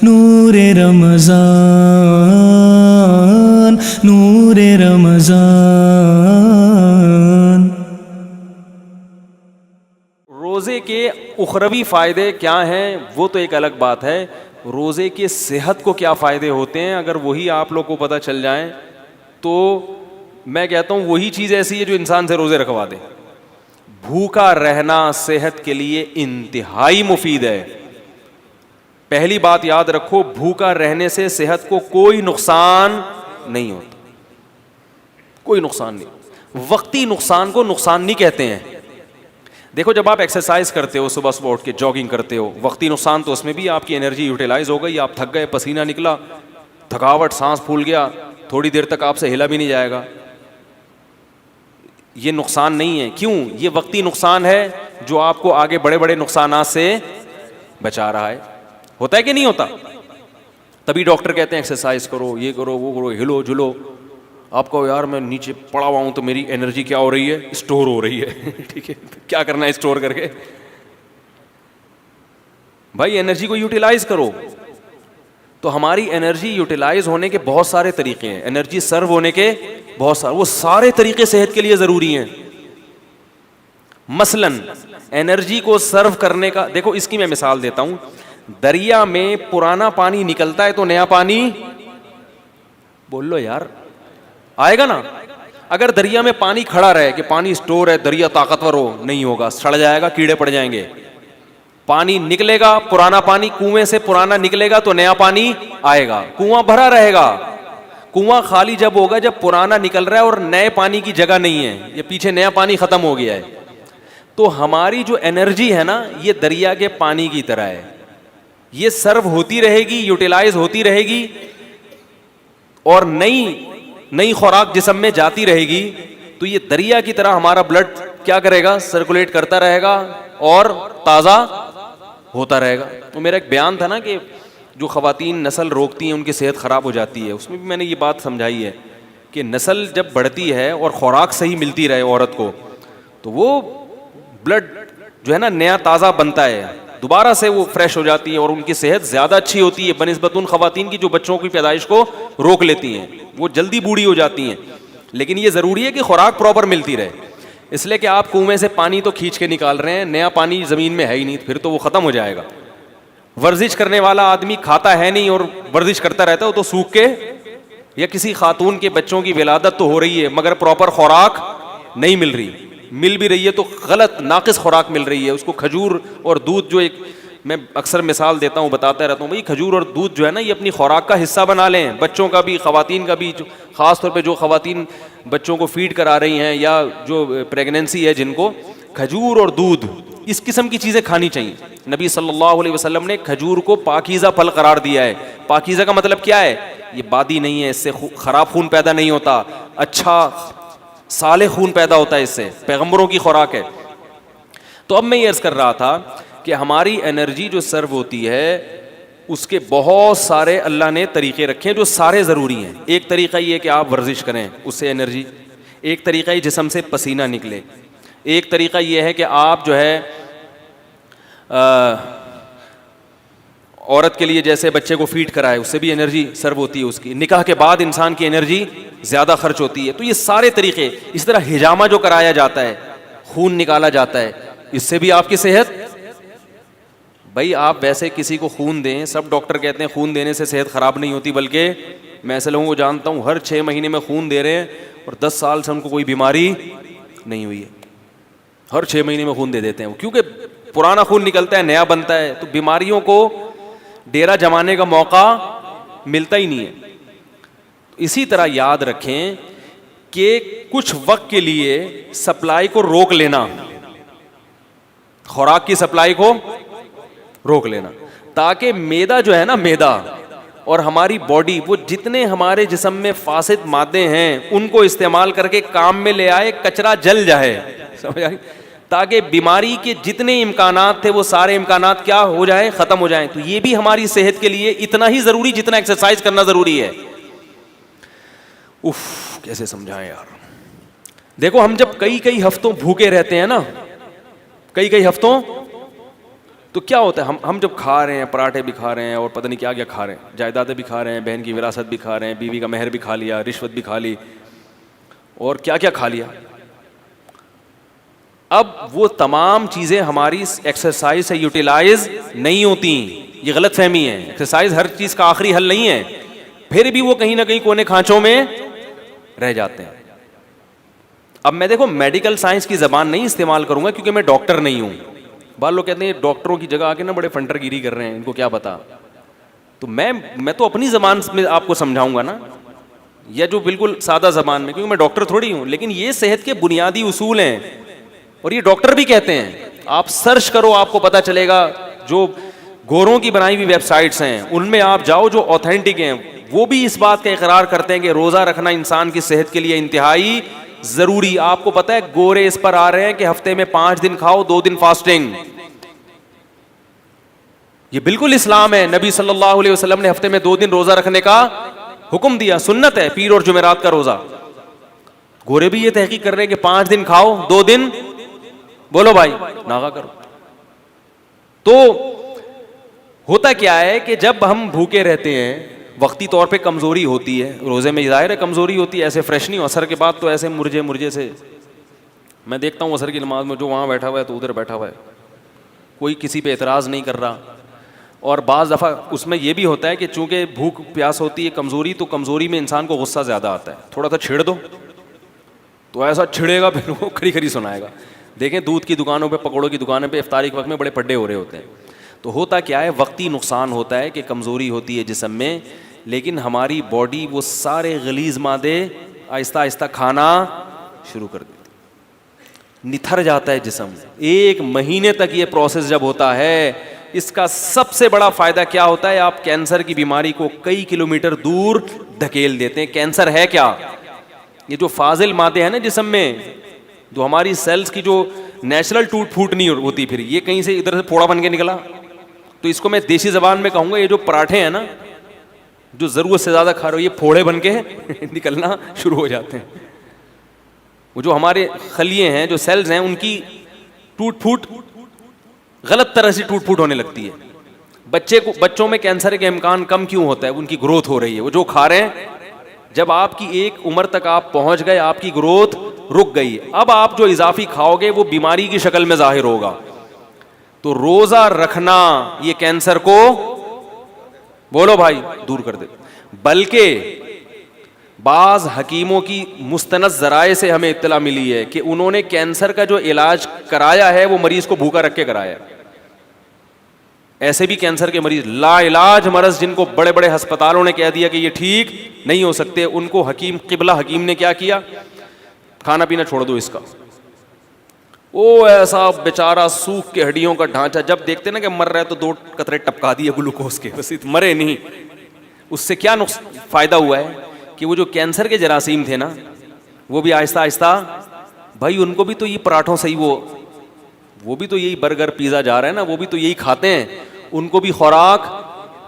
नूरे रमज़ान, नूरे रमज़ान। रोज़े के उखरवी फ़ायदे क्या हैं वो तो एक अलग बात है, रोज़े के सेहत को क्या फ़ायदे होते हैं अगर वही आप लोग को पता चल जाए तो मैं कहता हूँ वही चीज़ ऐसी है जो इंसान से रोज़े रखवा दे। भूखा रहना सेहत के लिए इंतहाई मुफीद है। पहली बात याद रखो, भूखा रहने से सेहत को कोई नुकसान नहीं होता, कोई नुकसान नहीं। वक्ती नुकसान को नुकसान नहीं कहते हैं। देखो, जब आप एक्सरसाइज करते हो, सुबह सुबह उठ के जॉगिंग करते हो, वक्ती नुकसान तो उसमें भी आपकी एनर्जी यूटिलाइज हो गई, आप थक गए, पसीना निकला, थकावट, सांस फूल गया, थोड़ी देर तक आपसे हिला भी नहीं जाएगा, ये नुकसान नहीं है। क्यों? ये वक्ती नुकसान है जो आपको आगे बड़े बड़े नुकसानात से बचा रहा है। होता है कि नहीं होता? तभी डॉक्टर कहते हैं एक्सरसाइज करो, ये करो, वो करो, हिलो जुलो। आप कहो यार मैं नीचे पड़ा हुआ हूं तो मेरी एनर्जी क्या हो रही है? स्टोर हो रही है। ठीक है, क्या करना है स्टोर करके? भाई एनर्जी को यूटिलाइज करो। तो हमारी एनर्जी यूटिलाइज होने के बहुत सारे तरीके हैं, एनर्जी सर्व होने के बहुत सारे, वो सारे तरीके सेहत के लिए जरूरी हैं। मसलन एनर्जी को सर्व करने का, देखो इसकी मैं मिसाल देता हूं। दरिया में पुराना पानी निकलता है तो नया पानी, बोल लो यार, आएगा ना? अगर दरिया में पानी खड़ा रहे कि पानी स्टोर है, दरिया ताकतवर हो, नहीं होगा, सड़ जाएगा, कीड़े पड़ जाएंगे। पानी निकलेगा, पुराना पानी कुएं से पुराना निकलेगा तो नया पानी आएगा, कुआं भरा रहेगा। कुआं खाली जब होगा जब पुराना निकल रहा है और नए पानी की जगह नहीं है, ये पीछे नया पानी खत्म हो गया है। तो हमारी जो एनर्जी है ना, ये दरिया के पानी की तरह है, ये सर्व होती रहेगी, यूटिलाइज होती रहेगी और नई खुराक जिस्म में जाती रहेगी। तो ये दरिया की तरह हमारा ब्लड क्या करेगा? सर्कुलेट करता रहेगा और ताज़ा होता रहेगा। तो मेरा एक बयान था ना कि जो ख़वातीन नस्ल रोकती हैं उनकी सेहत ख़राब हो जाती है, उसमें भी मैंने ये बात समझाई है कि नस्ल जब बढ़ती है और खुराक सही मिलती रहे औरत को, तो वो ब्लड जो है ना नया ताज़ा बनता है, दोबारा से वो फ्रेश हो जाती है और उनकी सेहत ज़्यादा अच्छी होती है बनिस्बत उन ख़वातीन की जो बच्चों की पैदाइश को रोक लेती हैं, वो जल्दी बूढ़ी हो जाती हैं। लेकिन ये ज़रूरी है कि खुराक प्रॉपर मिलती रहे, इसलिए कि आप कुएं से पानी तो खींच के निकाल रहे हैं, नया पानी ज़मीन में है ही नहीं, फिर तो वो ख़त्म हो जाएगा। वर्जिश करने वाला आदमी खाता है नहीं और वर्जिश करता रहता है, वो तो सूख के, या किसी खातून के बच्चों की विलादत तो हो रही है मगर प्रॉपर खुराक नहीं मिल रही, मिल भी रही है तो गलत नाकिस खुराक मिल रही है। उसको खजूर और दूध, जो एक मैं अक्सर मिसाल देता हूँ, बताता रहता हूँ, भाई खजूर और दूध जो है ना ये अपनी खुराक का हिस्सा बना लें, बच्चों का भी, ख़वातीन का भी। ख़ास तौर पे जो ख़वातीन बच्चों को फीड करा रही हैं या जो प्रेगनेंसी है जिनको, खजूर और दूध इस किस्म की चीज़ें खानी चाहिए। नबी सल्लल्लाहु अलैहि वसल्लम ने खजूर को पाकीज़ा फल करार दिया है। पाकीज़ा का मतलब क्या है? ये बादी नहीं है, इससे ख़राब खून पैदा नहीं होता, अच्छा साले खून पैदा होता है इससे, पैगंबरों की खुराक है। तो अब मैं ये अर्ज़ कर रहा था कि हमारी एनर्जी जो सर्व होती है उसके बहुत सारे अल्लाह ने तरीक़े रखे हैं जो सारे ज़रूरी हैं। एक तरीक़ा ये कि आप वर्जिश करें, उससे एनर्जी। एक तरीक़ा ये जिस्म से पसीना निकले। एक तरीक़ा ये है कि आप जो है औरत के लिए जैसे बच्चे को फीड कराए, उससे भी एनर्जी सर्व होती है उसकी। निकाह के बाद इंसान की एनर्जी ज़्यादा खर्च होती है। तो ये सारे तरीक़े, इस तरह हिजामा जो कराया जाता है, खून निकाला जाता है, इससे भी आपकी सेहत, भाई आप वैसे किसी को खून दें, सब डॉक्टर कहते हैं खून देने से सेहत ख़राब नहीं होती, बल्कि मैं ऐसे लोगों को जानता हूँ हर 6 महीने में खून दे रहे हैं और 10 साल से उनको कोई बीमारी नहीं हुई है, हर 6 महीने में खून दे देते हैं वो, क्योंकि पुराना खून निकलता है, नया बनता है, तो बीमारियों को डेरा जमाने का मौका मिलता ही नहीं है। इसी तरह याद रखें कि कुछ वक्त के लिए सप्लाई को रोक लेना, खुराक की सप्लाई को रोक लेना, ताकि मैदा जो है ना, मैदा और हमारी बॉडी, वो जितने हमारे जिस्म में फासिद मादे हैं उनको इस्तेमाल करके काम में ले आए, कचरा जल जाए, समझ आई? ताकि बीमारी के जितने इम्कानात थे वो सारे इम्कानात क्या हो जाए? ख़त्म हो जाएं। तो ये भी हमारी सेहत के लिए इतना ही ज़रूरी जितना एक्सरसाइज करना ज़रूरी है। उफ, कैसे समझाएं यार। देखो, हम जब कई हफ्तों भूखे रहते हैं ना, कई हफ्तों तो क्या होता है, हम जब खा रहे हैं, पराठे भी खा रहे हैं और पता नहीं क्या क्या खा रहे हैं, जायदादें भी खा रहे हैं, बहन की विरासत भी खा रहे हैं, बीवी का मेहर भी खा लिया, रिश्वत भी खा ली और क्या क्या खा लिया। अब वो तमाम चीज़ें हमारी एक्सरसाइज से यूटिलाइज नहीं होती। ये गलत फहमी है, एक्सरसाइज हर चीज़ का आखिरी हल नहीं है, फिर भी वो कहीं ना कहीं कोने खांचों में रह जाते हैं। अब मैं देखो मेडिकल साइंस की ज़बान नहीं इस्तेमाल करूंगा क्योंकि मैं डॉक्टर नहीं हूं। बाल लोग कहते हैं डॉक्टरों की जगह आके ना बड़े फंटरगिरी कर रहे हैं, इनको क्या पता। तो मैं तो अपनी ज़बान में आपको समझाऊंगा ना, या जो बिल्कुल सादा ज़बान में, क्योंकि मैं डॉक्टर थोड़ी हूं। लेकिन ये सेहत के बुनियादी उसूल हैं और ये डॉक्टर भी कहते हैं। आप सर्च करो, आपको पता चलेगा। जो गोरों की बनाई हुई वेबसाइट्स हैं उनमें आप जाओ, जो ऑथेंटिक हैं, वो भी इस बात का इकरार करते हैं कि रोज़ा रखना इंसान की सेहत के लिए इंतहाई ज़रूरी। आपको पता है गोरे इस पर आ रहे हैं कि हफ्ते में 5 दिन खाओ, 2 दिन फास्टिंग। ये बिल्कुल इस्लाम है। नबी सल्लल्लाहु अलैहि वसल्लम ने हफ्ते में 2 दिन रोज़ा रखने का हुक्म दिया, सुन्नत है, पीर और जुमेरात का रोज़ा। गोरे भी ये तहकीक कर रहे हैं कि 5 दिन खाओ, 2 दिन बोलो भाई नागा करो। तो होता क्या है कि जब हम भूखे रहते हैं, वक्ती तौर पे कमज़ोरी होती है, रोज़े में ज़ाहिर है कमज़ोरी होती है, ऐसे फ्रेश नहीं हो। असर के बाद तो ऐसे मुरझे मुरझे से मैं देखता हूँ असर की नमाज में, जो वहाँ बैठा हुआ है तो उधर बैठा हुआ है, कोई किसी पे एतराज़ नहीं कर रहा। और बाज़ दफ़ा उसमें यह भी होता है कि चूँकि भूख प्यास होती है, कमज़ोरी, तो कमज़ोरी में इंसान को गुस्सा ज़्यादा आता है। थोड़ा सा छिड़ दो तो ऐसा छिड़ेगा, फिर वो खरी खरी सुनाएगा। देखें दूध की दुकानों पे, पकौड़ों की दुकानों पे इफ्तारी के वक्त में बड़े पड्डे हो रहे होते हैं। तो होता क्या है, वक्ती नुकसान होता है कि कमज़ोरी होती है जिस्म में, लेकिन हमारी बॉडी वो सारे गलीज़ मादे आहिस्ता आहिस्ता खाना शुरू कर देती, निथर जाता है जिस्म। 1 महीने तक ये प्रोसेस जब होता है, इसका सबसे बड़ा फ़ायदा क्या होता है, आप कैंसर की बीमारी को कई किलोमीटर दूर धकेल देते हैं। कैंसर है क्या, ये जो फाजिल मादे हैं ना जिस्म में, जो हमारी सेल्स की जो नेचुरल टूट फूट नहीं होती, फिर ये कहीं से इधर से फोड़ा बन के निकला। तो इसको मैं देसी ज़बान में कहूँगा, ये जो पराठे हैं ना, जो ज़रूरत से ज़्यादा खा रहे हो, ये फोड़े बन के निकलना शुरू हो जाते हैं। वो जो हमारे खलिए हैं, जो सेल्स हैं, उनकी टूट फूट गलत तरह से टूट फूट होने लगती है। बच्चों में कैंसर के इम्कान कम क्यों होता है, उनकी ग्रोथ हो रही है। वो जो खा रहे हैं, जब आपकी एक उम्र तक आप पहुंच गए, आपकी ग्रोथ रुक गई, अब आप जो इजाफी खाओगे वो बीमारी की शक्ल में जाहिर होगा। तो रोजा रखना ये कैंसर को, बोलो भाई, दूर कर दे। बल्कि बाज हकीमों की मुस्तनद ज़राए से हमें इत्तला मिली है कि उन्होंने कैंसर का जो इलाज कराया है वो मरीज को भूखा रख के कराया है। ऐसे भी कैंसर के मरीज लाइलाज मरज, जिनको बड़े बड़े अस्पतालों ने कह दिया कि ये ठीक नहीं हो सकते, उनको किबला हकीम ने क्या किया, खाना पीना छोड़ दो इसका। ओ ऐसा बेचारा सूख के हड्डियों का ढांचा, जब देखते ना कि मर रहा है तो 2 कतरे टपका दिए ग्लूकोज के, बस मरे नहीं। उससे क्या फायदा हुआ है कि वो जो कैंसर के जरासीम थे ना, वो भी आहिस्ता आहिस्ता, भाई उनको भी तो ये पराठों से ही वो भी तो यही बर्गर पिज़्ज़ा जा रहा है ना, वो भी तो यही खाते हैं, उनको भी खुराक,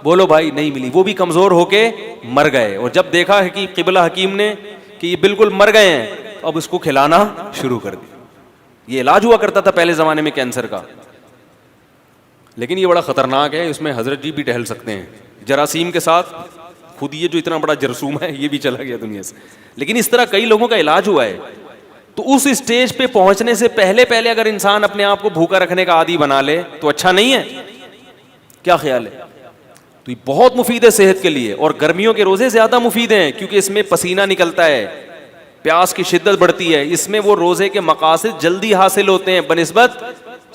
बोलो भाई, नहीं मिली, वो भी कमज़ोर होके मर गए। और जब देखा है कि किबला हकीम ने कि ये बिल्कुल मर गए हैं, अब उसको खिलाना शुरू कर दिया। ये इलाज हुआ करता था पहले ज़माने में कैंसर का, लेकिन ये बड़ा ख़तरनाक है, इसमें हजरत जी भी टहल सकते हैं जरासीम के साथ। खुद ये जो इतना बड़ा जरसूम है ये भी चला गया दुनिया से, लेकिन इस तरह कई लोगों का इलाज हुआ है। तो उस स्टेज पे पहुंचने से पहले पहले अगर इंसान अपने आप को भूखा रखने का आदी बना ले तो अच्छा नहीं है? क्या ख्याल है? तो ये बहुत मुफीद है सेहत के लिए, और गर्मियों के रोजे ज्यादा मुफीद हैं क्योंकि इसमें पसीना निकलता है, प्यास की शिद्दत बढ़ती है, इसमें वो रोजे के मकासद जल्दी हासिल होते हैं बनिस्बत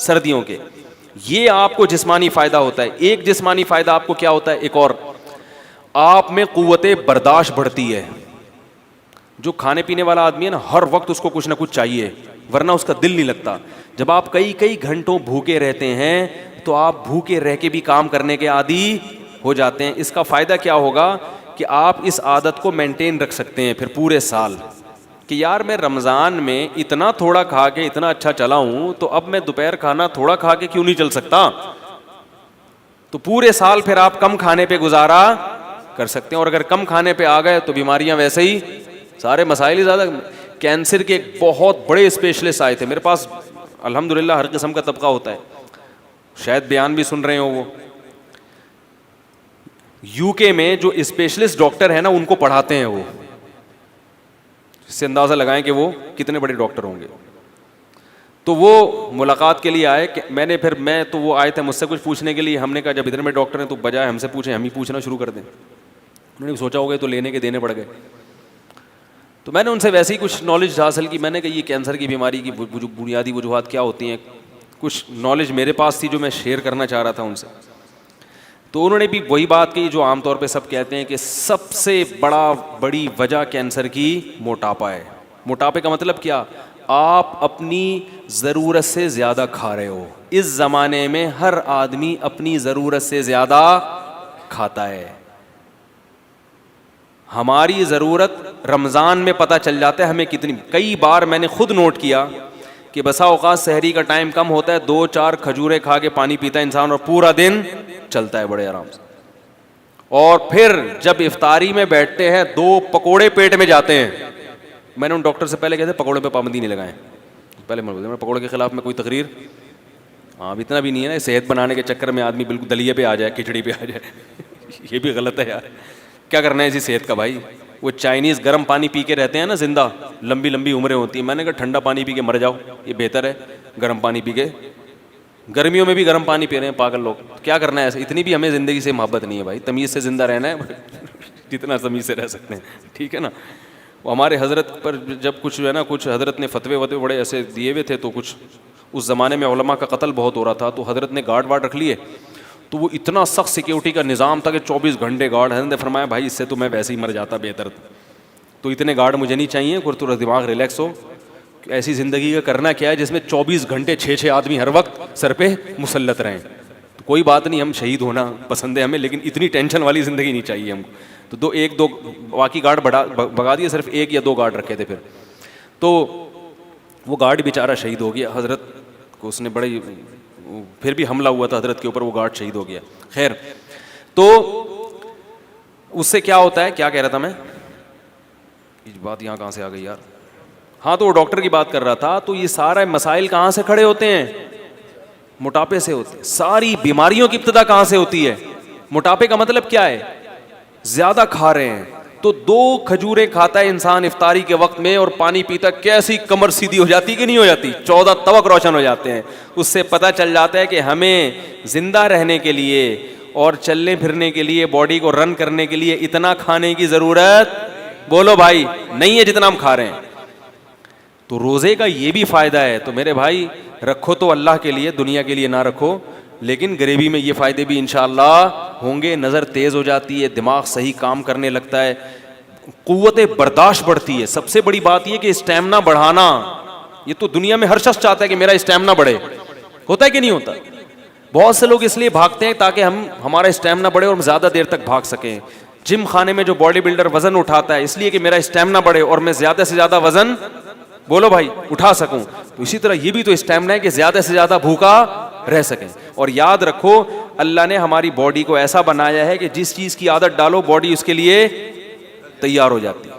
सर्दियों के। ये आपको जिस्मानी फायदा होता है। एक जिस्मानी फायदा आपको क्या होता है, एक और, आप में कुव्वते बर्दाश्त बढ़ती है। जो खाने पीने वाला आदमी है ना, हर वक्त उसको कुछ ना कुछ चाहिए, वरना उसका दिल नहीं लगता। जब आप कई कई घंटों भूखे रहते हैं तो आप भूखे रह के भी काम करने के आदी हो जाते हैं। इसका फ़ायदा क्या होगा कि आप इस आदत को मेंटेन रख सकते हैं फिर पूरे साल, कि यार मैं रमज़ान में इतना थोड़ा खा के इतना अच्छा चला हूँ, तो अब मैं दोपहर खाना थोड़ा खा के क्यों नहीं चल सकता। तो पूरे साल फिर आप कम खाने पे गुजारा कर सकते हैं। और अगर कम खाने पे आ गए तो बीमारियां वैसे ही, सारे मसाइल ही ज़्यादा। कैंसर के एक बहुत बड़े स्पेशलिस्ट आए थे मेरे पास, अल्हम्दुलिल्लाह हर किस्म का तबका होता है, शायद बयान भी सुन रहे हो वो। यूके में जो स्पेशलिस्ट डॉक्टर है ना उनको पढ़ाते हैं वो, इससे अंदाजा लगाएं कि वो कितने बड़े डॉक्टर होंगे। तो वो मुलाकात के लिए आए कि मैं तो वो आए थे मुझसे कुछ पूछने के लिए। हमने कहा जब इतने बड़े डॉक्टर हैं तो बजाय हमसे पूछें हम ही पूछना शुरू कर दें। उन्होंने सोचा होगा तो लेने के देने पड़ गए। तो मैंने उनसे वैसे ही कुछ नॉलेज हासिल की। मैंने कहा ये कैंसर की बीमारी की बुनियादी वजूहात क्या होती हैं, कुछ नॉलेज मेरे पास थी जो मैं शेयर करना चाह रहा था उनसे। तो उन्होंने भी वही बात कही जो आमतौर पे सब कहते हैं कि सबसे बड़ी वजह कैंसर की मोटापा है। मोटापे का मतलब क्या, आप अपनी ज़रूरत से ज़्यादा खा रहे हो। इस ज़माने में हर आदमी अपनी ज़रूरत से ज़्यादा खाता है। हमारी ज़रूरत रमज़ान में पता चल जाता है हमें कितनी। कई बार मैंने खुद नोट किया कि बसा औकात सहरी का टाइम कम होता है, 2-4 खजूरें खा के पानी पीता है इंसान और पूरा दिन चलता है बड़े आराम से। और फिर जब इफ्तारी में बैठते हैं 2 पकोड़े पेट में जाते हैं। मैंने उन डॉक्टर से पहले कहते पकोड़े पे पाबंदी नहीं लगाएं, पहले मैं पकोड़े के खिलाफ में कोई तकरीर, हाँ अब इतना भी नहीं है ना सेहत बनाने के चक्कर में आदमी बिल्कुल दलिए पे आ जाए, खिचड़ी पे आ जाए ये भी गलत है यार। क्या करना है इसी सेहत का भाई। वो चाइनीज़ गर्म पानी पी के रहते हैं ना जिंदा, लंबी लंबी उम्रें होती हैं। मैंने कहा ठंडा पानी पी के मर जाओ, ये बेहतर है गर्म पानी पी के। गर्मियों में भी गर्म पानी पी रहे हैं पागल लोग। क्या करना है ऐसे, इतनी भी हमें ज़िंदगी से मोहब्बत नहीं है भाई, तमीज़ से ज़िंदा रहना है जितना तमीज़ से रह सकते हैं, ठीक है ना। वो हमारे हज़रत पर जब कुछ है ना, कुछ हज़रत ने फतवे वतवे बड़े ऐसे दिए हुए थे, तो कुछ उस ज़माने में उलमा का कत्ल बहुत हो रहा था, तो हज़रत ने गार्ड वार्ड रख लिए। तो वो इतना सख्त सिक्योरिटी का निज़ाम था कि 24 घंटे गार्ड। हज़रत ने फरमाया भाई इससे तो मैं वैसे ही मर जाता बेहतर, तो इतने गार्ड मुझे नहीं चाहिए, और थोड़ा दिमाग रिलैक्स हो। ऐसी ज़िंदगी का करना क्या है जिसमें 24 घंटे 6-6 आदमी हर वक्त सर पे मुसल्लत रहें। तो कोई बात नहीं, हम शहीद होना पसंद है हमें, लेकिन इतनी टेंशन वाली ज़िंदगी नहीं चाहिए हमको। तो 1-2 बाकी गार्ड भगा दिए, सिर्फ 1 या 2 गार्ड रखे थे। फिर तो वो गार्ड बेचारा शहीद हो गया। हज़रत को उसने बड़े, फिर भी हमला हुआ था हज़रत के ऊपर, वो गार्ड शहीद हो गया। खैर, तो उससे क्या होता है, क्या कह रहा था मैं, ये बात यहाँ कहाँ से आ गई यार। हाँ, तो वो डॉक्टर की बात कर रहा था। तो ये सारे मसाइल कहाँ से खड़े होते हैं, मोटापे से होते हैं। सारी बीमारियों की इब्तिदा कहाँ से होती है, मोटापे का मतलब क्या है, ज़्यादा खा रहे हैं। तो 2 खजूरें खाता है इंसान इफ्तारी के वक्त में और पानी पीता, कैसी कमर सीधी हो जाती कि नहीं हो जाती, 14 तवक रोशन हो जाते हैं। उससे पता चल जाता है कि हमें जिंदा रहने के लिए और चलने फिरने के लिए, बॉडी को रन करने के लिए इतना खाने की ज़रूरत, बोलो भाई, नहीं है जितना हम खा रहे हैं। तो रोज़े का ये भी फ़ायदा है। तो मेरे भाई रखो तो अल्लाह के लिए, दुनिया के लिए ना रखो, लेकिन गरीबी में ये फ़ायदे भी इंशाअल्लाह होंगे। नज़र तेज़ हो जाती है, दिमाग सही काम करने लगता है, क़ुव्वत बर्दाश्त बढ़ती है। सबसे बड़ी बात ये कि स्टैमिना बढ़ाना, ये तो दुनिया में हर शख्स चाहता है कि मेरा स्टैमिना बढ़े, होता है कि नहीं होता। बहुत से लोग इसलिए भागते हैं ताकि हमारा स्टैमिना बढ़े और हम ज़्यादा देर तक भाग सकें। जिम खाने में जो बॉडी बिल्डर वज़न उठाता है इसलिए कि मेरा स्टैमिना बढ़े और मैं ज़्यादा से ज़्यादा वज़न, बोलो भाई, उठा सकूं। तो इसी तरह ये भी तो स्टैमिना है कि ज़्यादा से ज़्यादा भूखा रह सकें। और याद रखो, अल्लाह ने हमारी बॉडी को ऐसा बनाया है कि जिस चीज़ की आदत डालो बॉडी उसके लिए तैयार हो जाती है।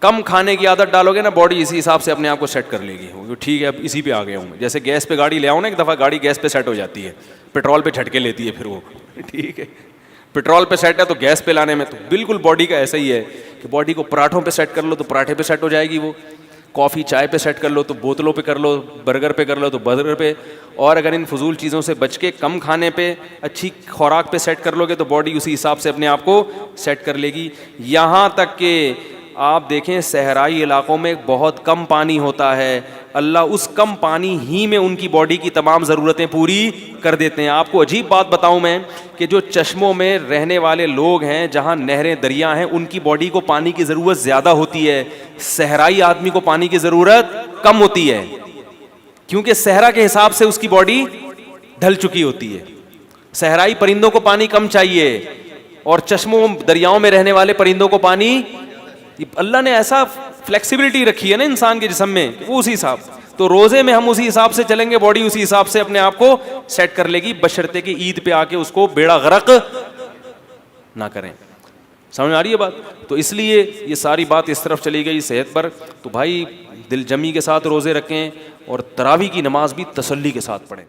कम खाने की आदत डालोगे ना, बॉडी इसी हिसाब से अपने आप को सेट कर लेगी। ठीक है, अब इसी पे आ गया हूँ मैं। जैसे गैस पे गाड़ी ले आओ ना, एक दफ़ा गाड़ी गैस पे सेट हो जाती है, पेट्रोल पे झटके लेती है फिर वो, ठीक है। पेट्रोल पे सेट है तो गैस पे लाने में तो बिल्कुल बॉडी का ऐसा ही है कि बॉडी को पराठों पे सेट कर लो तो पराठे पे सेट हो जाएगी वो, कॉफ़ी चाय पे सेट कर लो तो बोतलों पे कर लो, बर्गर पे कर लो तो बर्गर पे। और अगर इन फजूल चीज़ों से बच के कम खाने पे, अच्छी खुराक पे सेट कर लोगे तो बॉडी उसी हिसाब से अपने आप को सेट कर लेगी। यहाँ तक कि आप देखें सहराई इलाकों में बहुत कम पानी होता है, अल्लाह उस कम पानी ही में उनकी बॉडी की तमाम ज़रूरतें पूरी कर देते हैं। आपको अजीब बात बताऊं मैं कि जो चश्मों में रहने वाले लोग हैं, जहां नहरें दरिया हैं, उनकी बॉडी को पानी की ज़रूरत ज़्यादा होती है, सहराई आदमी को पानी की ज़रूरत कम होती है, क्योंकि सहरा के हिसाब से उसकी बॉडी ढल चुकी होती है। सहराई परिंदों को पानी कम चाहिए और चश्मों दरियाओं में रहने वाले परिंदों को पानी, अल्लाह ने ऐसा फ्लेक्सिबिलिटी रखी है ना इंसान के जिस्म में, वो उसी हिसाब। तो रोज़े में हम उसी हिसाब से चलेंगे, बॉडी उसी हिसाब से अपने आप को सेट कर लेगी, बशर्ते कि ईद पे आके उसको बेड़ा गर्क ना करें। समझ आ रही है बात। तो इसलिए ये सारी बात इस तरफ चली गई सेहत पर। तो भाई दिल जमी के साथ रोज़े रखें और तरावी की नमाज भी तसल्ली के साथ पढ़ें।